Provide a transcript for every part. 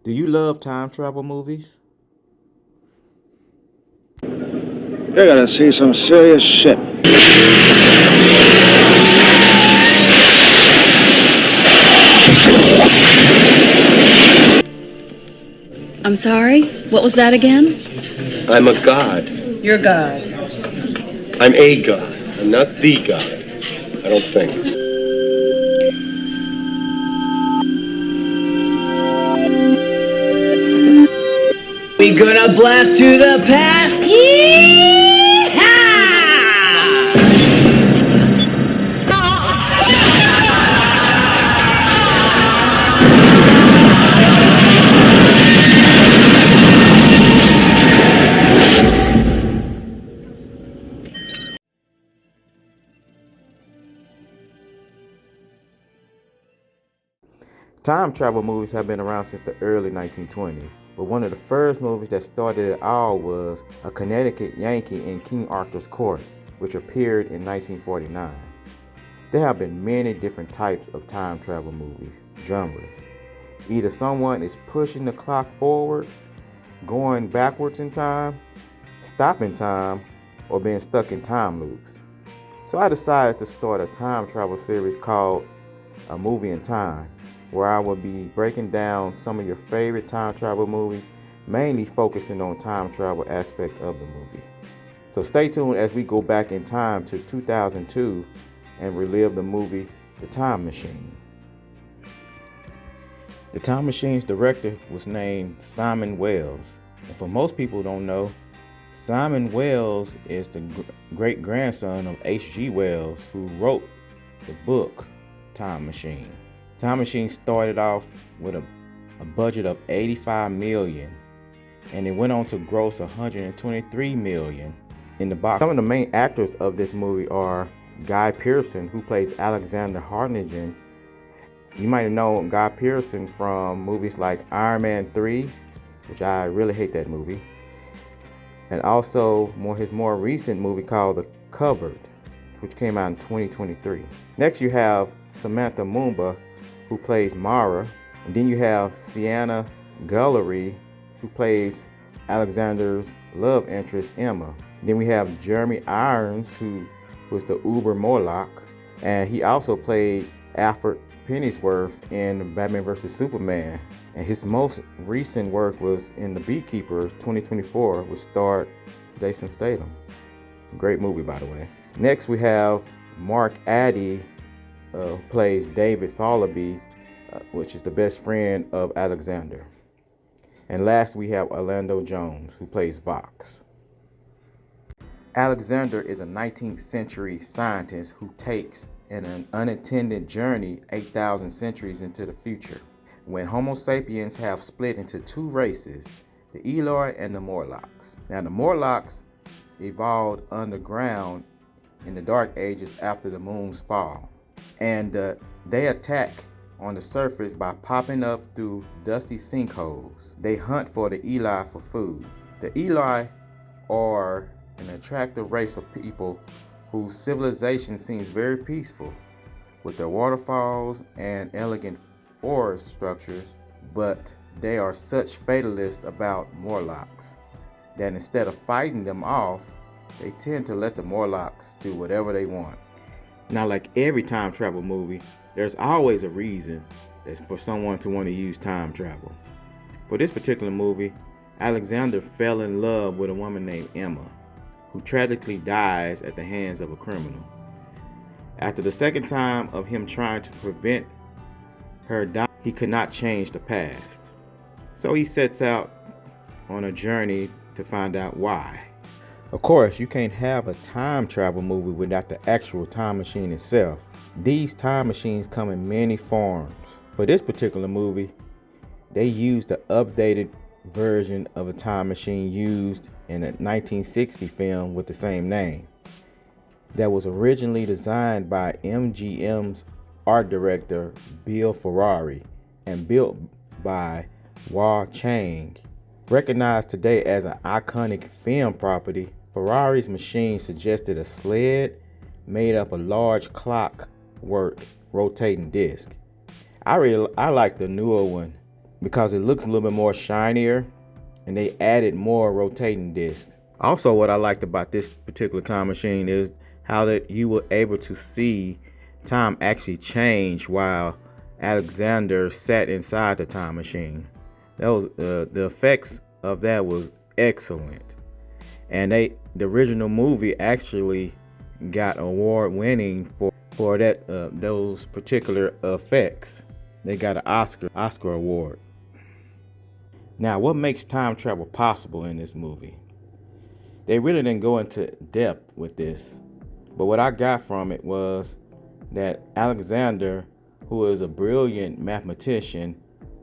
Do you love time travel movies? You're gonna see some serious shit. I'm sorry? What was that again? I'm a god. You're God. I'm a god. I'm not the god. I don't think. We gonna blast to the past. Yee-haw! Time travel movies have been around since the early 1920s, but one of the first movies that started it all was A Connecticut Yankee in King Arthur's Court, which appeared in 1949. There have been many different types of time travel movies, genres. Either someone is pushing the clock forwards, going backwards in time, stopping time, or being stuck in time loops. So I decided to start a time travel series called A Movie in Time, where I will be breaking down some of your favorite time travel movies, mainly focusing on time travel aspect of the movie. So stay tuned as we go back in time to 2002 and relive the movie The Time Machine. The Time Machine's director was named Simon Wells. And for most people who don't know, Simon Wells is the great-grandson of H.G. Wells, who wrote the book Time Machine. Time Machine started off with a budget of $85 million, and it went on to gross $123 million in the box. Some of the main actors of this movie are Guy Pearson, who plays Alexander Harningen. You might have known Guy Pearson from movies like Iron Man 3, which I really hate that movie, and also his more recent movie called The Covered, which came out in 2023. Next you have Samantha Mumba, who plays Mara, and then you have Sienna Gullery, who plays Alexander's love interest Emma. Then we have Jeremy Irons, who was the Uber Morlock, and he also played Alfred Pennyworth in Batman vs. Superman. And his most recent work was in The Beekeeper 2024, which starred Jason Statham. Great movie, by the way. Next we have Mark Addy, who plays David Fallaby, which is the best friend of Alexander. And last we have Orlando Jones, who plays Vox. Alexander is a 19th century scientist who takes an unintended journey 8,000 centuries into the future, when Homo sapiens have split into two races, the Eloi and the Morlocks. Now the Morlocks evolved underground in the Dark Ages after the moon's fall, and they attack on the surface by popping up through dusty sinkholes. They hunt for the Eloi for food. The Eloi are an attractive race of people whose civilization seems very peaceful, with their waterfalls and elegant forest structures, but they are such fatalists about Morlocks that instead of fighting them off, they tend to let the Morlocks do whatever they want. Now, like every time travel movie, there's always a reason that's for someone to want to use time travel. For this particular movie, Alexander fell in love with a woman named Emma, who tragically dies at the hands of a criminal. After the second time of him trying to prevent her dying, he could not change the past. So he sets out on a journey to find out why. Of course, you can't have a time travel movie without the actual time machine itself. These time machines come in many forms. For this particular movie, they used the updated version of a time machine used in a 1960 film with the same name, that was originally designed by MGM's art director Bill Ferrari and built by Wah Chang. Recognized today as an iconic film property, Ferrari's machine suggested a sled made up of large clockwork rotating disc. I like the newer one because it looks a little bit more shinier, and they added more rotating discs. Also, what I liked about this particular time machine is how that you were able to see time actually change while Alexander sat inside the time machine. That was the effects of that was excellent, and the original movie actually got award winning for that those particular effects. They got an Oscar award. Now, what makes time travel possible in this movie? They really didn't go into depth with this, but what I got from it was that Alexander, who is a brilliant mathematician,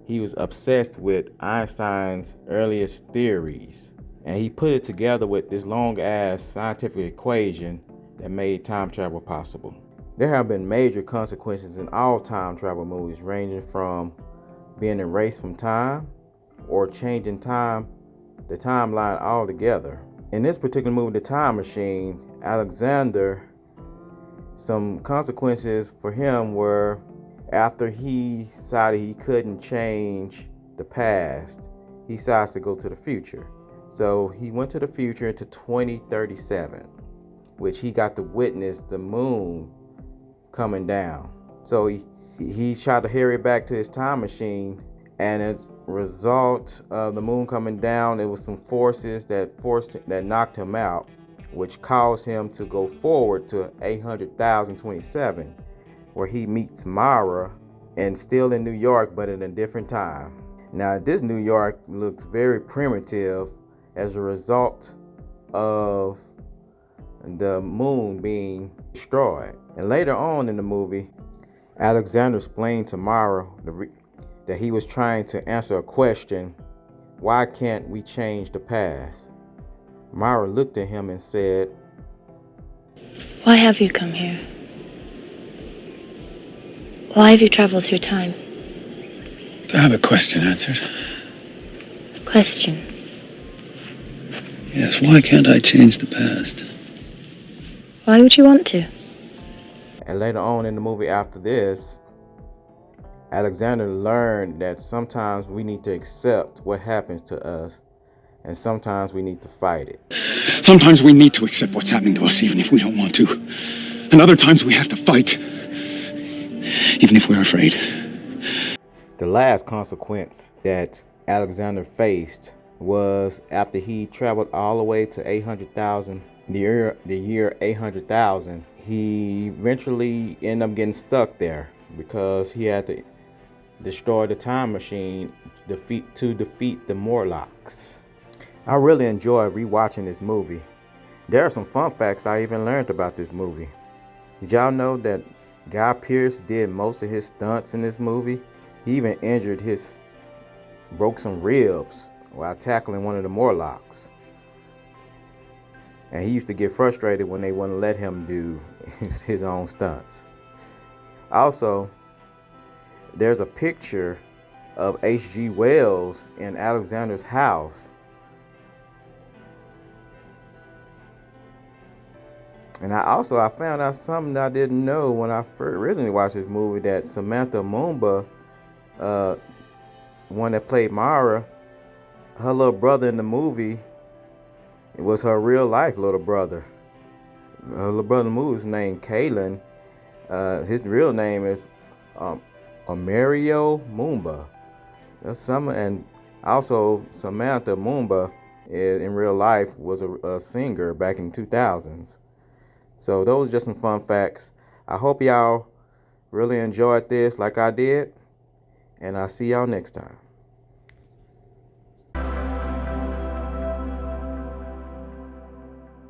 he was obsessed with Einstein's earliest theories, and he put it together with this long-ass scientific equation that made time travel possible. There have been major consequences in all time travel movies, ranging from being erased from time or changing the timeline altogether. In this particular movie, The Time Machine, Alexander, some consequences for him were after he decided he couldn't change the past, he decides to go to the future. So he went to the future into 2037, which he got to witness the moon coming down. So he tried to hurry back to his time machine, and as a result of the moon coming down, it was some forces that knocked him out, which caused him to go forward to 800,027, where he meets Mara, and still in New York, but in a different time. Now, this New York looks very primitive as a result of the moon being destroyed. And later on in the movie, Alexander explained to Mara that he was trying to answer a question: why can't we change the past? Mara looked at him and said, "Why have you come here? Why have you traveled through time?" To have a question answered. Question. Yes, why can't I change the past? Why would you want to? And later on in the movie after this, Alexander learned that sometimes we need to accept what happens to us, and sometimes we need to fight it. Sometimes we need to accept what's happening to us even if we don't want to. And other times we have to fight, even if we're afraid. The last consequence that Alexander faced was after he traveled all the way to 800,000, the year 800,000, he eventually ended up getting stuck there because he had to destroy the time machine to defeat the Morlocks. I really enjoyed rewatching this movie. There are some fun facts I even learned about this movie. Did y'all know that Guy Pearce did most of his stunts in this movie? He even broke some ribs while tackling one of the Morlocks. And he used to get frustrated when they wouldn't let him do his own stunts. Also, there's a picture of H.G. Wells in Alexander's house. And I found out something I didn't know when I first originally watched this movie, that Samantha Mumba, one that played Mara, her little brother in the movie, it was her real life little brother. Her little brother in the movie was named Kalen. His real name is Mario Mumba. And also Samantha Mumba in real life was a singer back in 2000s. So those are just some fun facts. I hope y'all really enjoyed this like I did, and I'll see y'all next time.